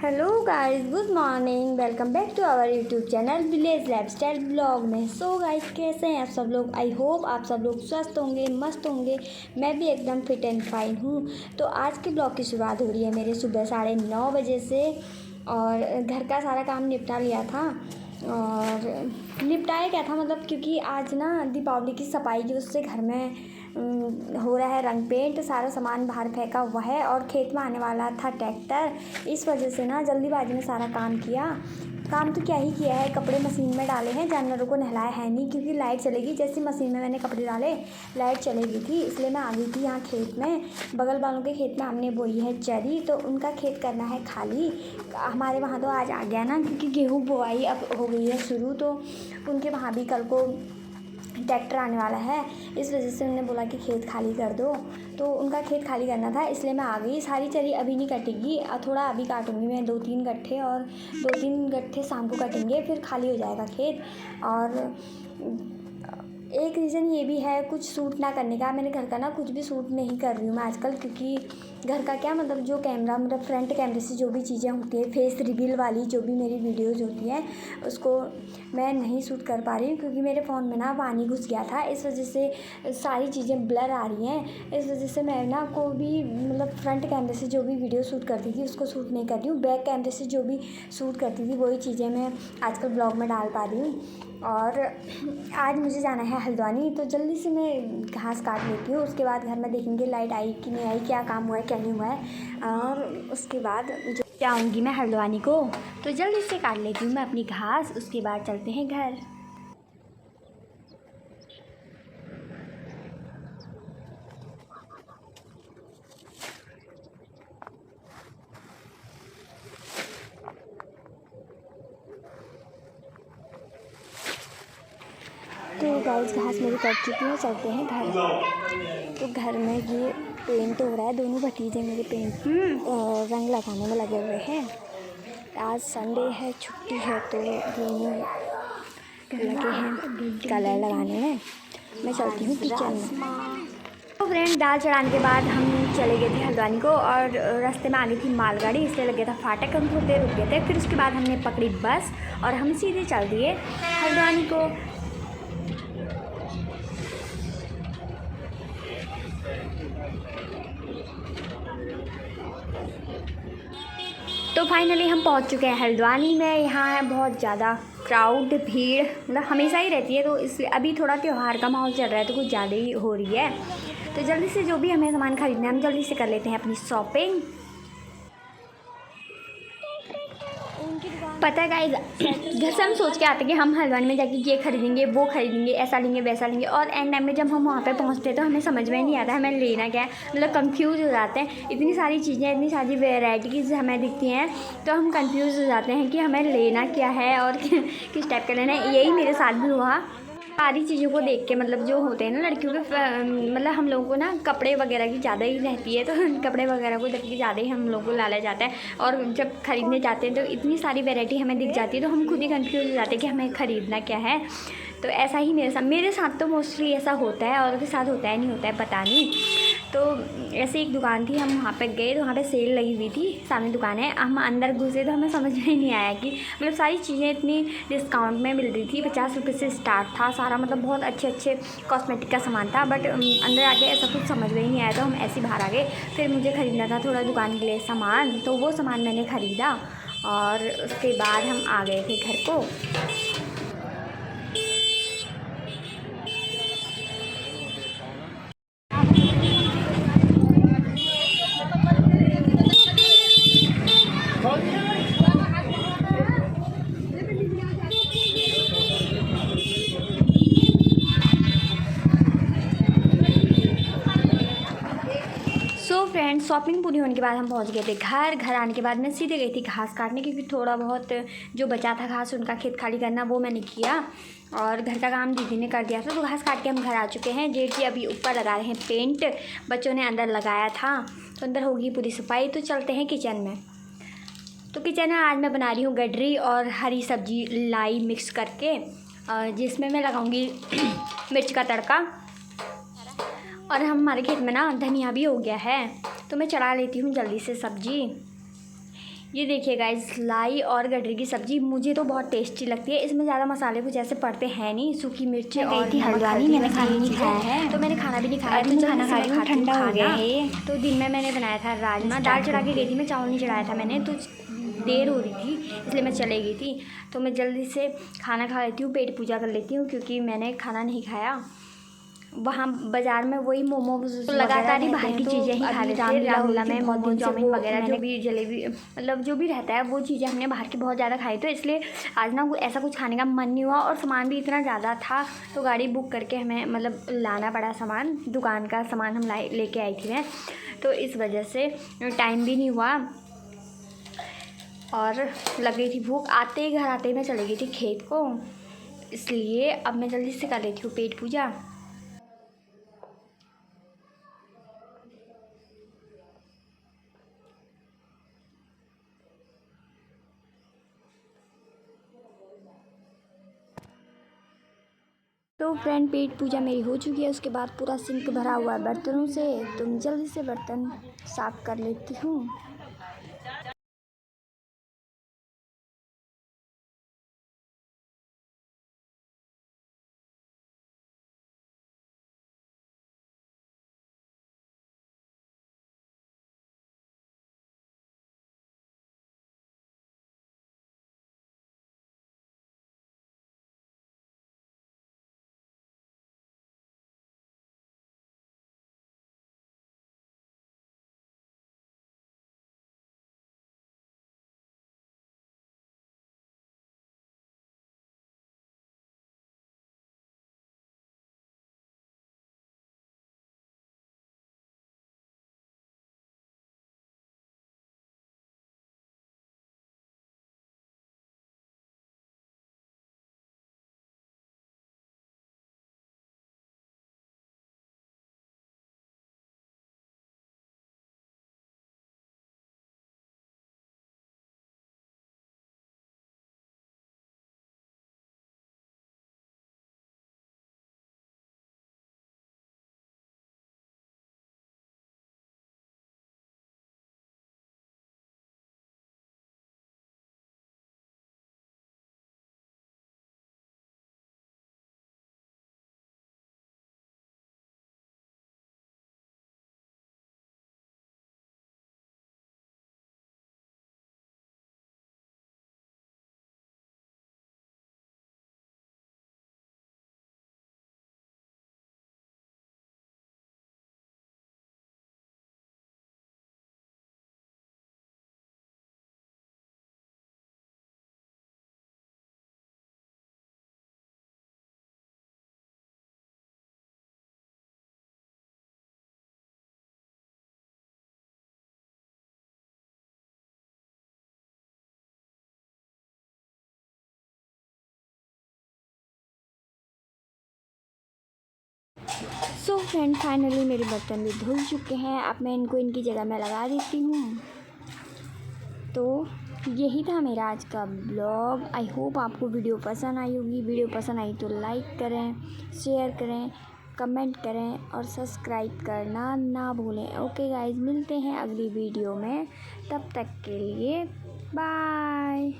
Hello guys, good morning. Welcome back to our YouTube channel village lifestyle blog में। So guys, कैसे हैं आप सब लोग? आई होप आप सब लोग स्वस्थ होंगे, मस्त होंगे। मैं भी एकदम फिट एंड फाइन हूँ। तो आज के ब्लॉग की शुरुआत हो रही है मेरे सुबह 9:30 बजे से। और घर का सारा काम निपटा लिया था। और निपटाया क्या था मतलब, क्योंकि आज ना दीपावली की सफाई की, उससे घर में हो रहा है रंग पेंट। सारा सामान बाहर फेंका हुआ है और खेत में आने वाला था ट्रैक्टर। इस वजह से ना जल्दीबाजी में सारा काम किया। काम तो क्या ही किया है, कपड़े मशीन में डाले हैं, जानवरों को नहलाया है नहीं, क्योंकि लाइट चलेगी। जैसी मशीन में मैंने कपड़े डाले लाइट चली गई थी, इसलिए मैं आ गई थी यहाँ खेत में। बगल वालों के खेत में हमने बोई है चरी, तो उनका खेत करना है खाली। हमारे वहाँ तो आज आ गया ना, क्योंकि गेहूँ बोआई अब हो गई है शुरू, तो उनके वहाँ भी कल को ट्रैक्टर आने वाला है। इस वजह से उन्होंने बोला कि खेत खाली कर दो, तो उनका खेत खाली करना था, इसलिए मैं आ गई। सारी चरी अभी नहीं कटेगी, थोड़ा अभी काटूंगी मैं 2-3 गट्ठे, और 2-3 गट्ठे शाम को कटेंगे, फिर खाली हो जाएगा खेत। और एक रीज़न ये भी है कुछ सूट ना करने का। मैंने घर का ना कुछ भी सूट नहीं कर रही हूँ मैं आजकल, क्योंकि घर का क्या मतलब, जो कैमरा मतलब फ्रंट कैमरे से जो भी चीज़ें होती है, फेस रिवील वाली जो भी मेरी वीडियोज़ होती हैं, उसको मैं नहीं शूट कर पा रही हूँ, क्योंकि मेरे फ़ोन में ना पानी घुस गया था। इस वजह से सारी चीज़ें ब्लर आ रही हैं। इस वजह से मैं ना को भी मतलब फ्रंट कैमरे से जो भी वीडियो शूट करती थी उसको शूट नहीं कर रही हूँ। बैक कैमरे से जो भी शूट करती थी वही चीज़ें मैं आजकल ब्लॉग में डाल पा रही हूँ। और आज मुझे जाना है हल्द्वानी, तो जल्दी से मैं घास काट लेती हूँ। उसके बाद घर में देखेंगे लाइट आई कि नहीं आई, क्या काम हुआ है क्या नहीं हुआ है। और उसके बाद जो जाऊँगी मैं हल्द्वानी को, तो जल्दी से काट लेती हूँ मैं अपनी घास। उसके बाद चलते हैं घर। तो गाइस, घास मेरी कट चुकी है, चलते हैं घर। तो घर में ये पेंट हो रहा है, दोनों भतीजे मेरे पेंट रंग लगाने में लगे हुए हैं। आज संडे है, छुट्टी है, तो दोनों लगे हैं कलर लगाने में। मैं चलती हूँ किचन में। तो फ्रेंड, दाल चढ़ाने के बाद हम चले गए थे हल्द्वानी को, और रास्ते में आ गई थी मालगाड़ी, इसलिए लग गया था फाटक, हम थोड़ी देर रुक गए थे। फिर उसके बाद हमने पकड़ी बस और हम सीधे चल दिए हल्द्वानी को। तो फाइनली हम पहुंच चुके हैं हल्द्वानी में। यहाँ है बहुत ज़्यादा क्राउड, भीड़ मतलब हमेशा ही रहती है, तो इसलिए अभी थोड़ा त्यौहार का माहौल चल रहा है, तो कुछ ज़्यादा ही हो रही है। तो जल्दी से जो भी हमें सामान खरीदना है हम जल्दी से कर लेते हैं अपनी शॉपिंग। पता है गाइस, घर से हम सोच के आते हैं कि हम हल्द्वानी में जाके ये खरीदेंगे, वो खरीदेंगे, ऐसा लेंगे, वैसा लेंगे, और एंड टाइम में जब हम वहाँ पे पहुँचते हैं तो हमें समझ में नहीं आता हमें लेना क्या है। मतलब कंफ्यूज हो जाते हैं। इतनी सारी चीज़ें, इतनी सारी वेराइटीज़ हमें दिखती हैं, तो हम कंफ्यूज हो जाते हैं कि हमें लेना क्या है और किस टाइप का लेना है। यही मेरे साथ भी हुआ। सारी चीज़ों को देख के, मतलब जो होते हैं ना लड़कियों के, मतलब हम लोगों को ना कपड़े वगैरह की ज़्यादा ही रहती है, तो कपड़े वगैरह को देख के ज़्यादा ही हम लोगों को लालच जाता है। और जब खरीदने जाते हैं तो इतनी सारी वैरायटी हमें दिख जाती है, तो हम खुद ही कंफ्यूज हो जाते हैं कि हमें ख़रीदना क्या है। तो ऐसा ही मेरे साथ तो मोस्टली ऐसा होता है, और के साथ होता है नहीं होता है पता नहीं। तो ऐसे एक दुकान थी, हम वहाँ पे गए तो वहाँ पे सेल लगी हुई थी, सामने दुकान है। हम अंदर घुसे तो हमें समझ में ही नहीं आया कि मतलब सारी चीज़ें इतनी डिस्काउंट में मिल रही थी। 50 रुपये से स्टार्ट था सारा, मतलब बहुत अच्छे अच्छे कॉस्मेटिक का सामान था। बट अंदर आके ऐसा कुछ समझ में ही नहीं आया, तो हम ऐसे ही बाहर आ गए। फिर मुझे ख़रीदना था थोड़ा दुकान के लिए सामान, तो वो सामान मैंने ख़रीदा, और उसके बाद हम आ गए थे घर को। सो फ्रेंड्स, शॉपिंग पूरी होने के बाद हम पहुंच गए थे घर आने के बाद मैं सीधे गई थी घास काटने, क्योंकि थोड़ा बहुत जो बचा था घास, उनका खेत खाली करना, वो मैंने किया, और घर का काम दीदी ने कर दिया था। तो घास काट के हम घर आ चुके हैं। जेठ जी अभी ऊपर लगा रहे हैं पेंट, बच्चों ने अंदर लगाया था, तो अंदर होगी पूरी सफाई। तो चलते हैं किचन में। तो किचन में आज मैं बना रही हूँ गडरी और हरी सब्जी लाई मिक्स करके, जिसमें मैं लगाऊंगी मिर्च का तड़का। और हमारे खेत में ना धनिया भी हो गया है, तो मैं चढ़ा लेती हूँ जल्दी से सब्जी। ये देखिए गाइस, लाई और गडरी की सब्ज़ी मुझे तो बहुत टेस्टी लगती है। इसमें ज़्यादा मसाले कुछ ऐसे पड़ते हैं नहीं, सूखी मिर्ची और थी हल्द्वानी, मैंने खाना नहीं खाया है, तो मैंने खाना भी नहीं खाया। अभी तो मैं खाना खा रही हूँ, ठंडा हो गया है ये। तो दिन में मैंने बनाया था राजमा, दाल चढ़ा के गई थी मैं, चावल नहीं चढ़ाया था मैंने। तो देर हो रही थी इसलिए मैं चले गई थी। तो मैं जल्दी से खाना खा लेती हूँ, पेट पूजा कर लेती हूँ, क्योंकि मैंने खाना नहीं खाया। वहाँ बाज़ार में वही मोमोज तो लगातार ही बाहर की चीज़ें ही खा लेते हैं। रामलीला में मोमोज चाउमीन वगैरह मैंने जो भी जलेबी मतलब जो भी रहता है वो चीज़ें हमने बाहर की बहुत ज़्यादा खाई। तो इसलिए आज ना ऐसा कुछ खाने का मन नहीं हुआ, और सामान भी इतना ज़्यादा था तो गाड़ी बुक करके हमें मतलब लाना पड़ा सामान, दुकान का सामान हम लेके आई थी मैं। तो इस वजह से टाइम भी नहीं हुआ और लग गई थी भूख। आते ही घर आते ही मैं चली गई थी खेत को, इसलिए अब मैं जल्दी से कर लेती हूँ पेट पूजा। तो फ्रेंड, पेट पूजा मेरी हो चुकी है। उसके बाद पूरा सिंक भरा हुआ है बर्तनों से, तो मैं जल्दी से बर्तन साफ़ कर लेती हूँ। सो फ्रेंड, फाइनली मेरे बर्तन भी धुल चुके हैं। अब मैं इनको इनकी जगह में लगा देती हूँ। तो यही था मेरा आज का ब्लॉग। आई होप आपको वीडियो पसंद आई होगी। वीडियो पसंद आई तो लाइक करें, शेयर करें, कमेंट करें और सब्सक्राइब करना ना भूलें। ओके गाइज, मिलते हैं अगली वीडियो में। तब तक के लिए बाय।